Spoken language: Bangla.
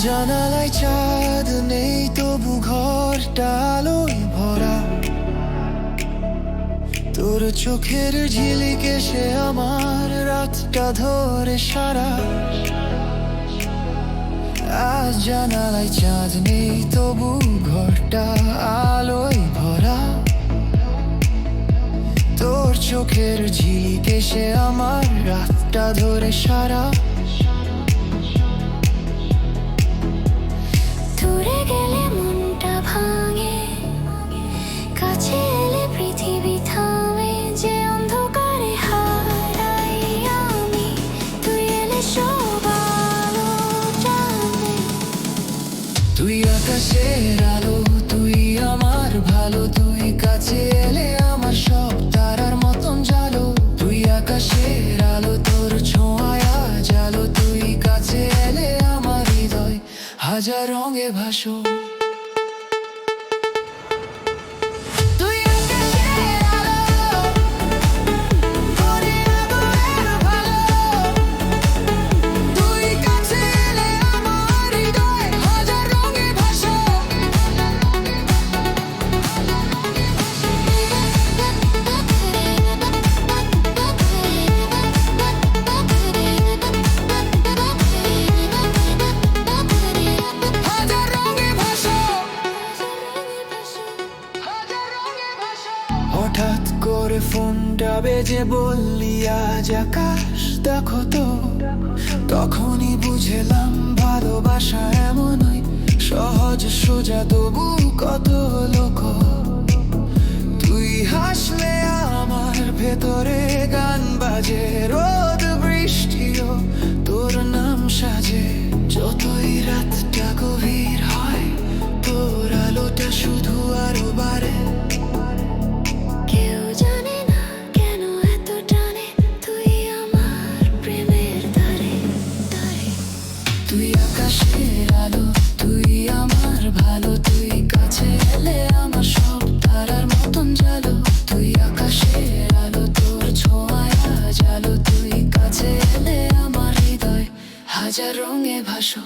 জানালায় চাঁদ নেই, তবু ঘরটা আলোয় ভরা। তোর চোখের ঝিলিকে সে আমার রাতটা ধরে সারা। আজ জানালায় চাঁদ নেই, তবু ঘরটা আলোয় ভরা। তোর চোখের ঝিলিকে সে আমার রাতটা ধরে সারা। দূরে গেলে মনটা ভাঙে, কাছে এলে পৃথিবী থামে। যে অন্ধকারে হারাই আমি, তুই এলে সব আলো জানে। তুই আকাশের আলো, তুই আমার ভালো। তুই কাছে এলে আমার সব তারার মতন জালো। তুই আকাশের আলো, তোর ছোঁয়ায় জালো। তুই কাছে এলে আমার হৃদয় হাজার রঙে ভাসো। হঠাৎ করে ফোনটা বেজে বললি আজ আকাশ দেখো তো। তখনই বুঝলাম ভালোবাসা এমনই সহজ সোজা, তবু কত লোক। তুই হাসলে আমার ভেতরে গান বাজে, রোদ বৃষ্টিও তোর নাম সাজে। যতই রাতটা গভীর হয়, তোর আলোটা শুধু আরো বাড়ে। কেউ জানে না কেন এত টানে, তুই আমার প্রেমের ধারে ধারে। তুই আকাশের আলো, তুই আমার ভালো। তুই কাছে এলে আমার সব তারার মতন জালো। তুই আকাশের আলো, তোর ছোঁয়ায় জালো। তুই কাছে এলে আমার হৃদয় হাজার রঙে ভাসো।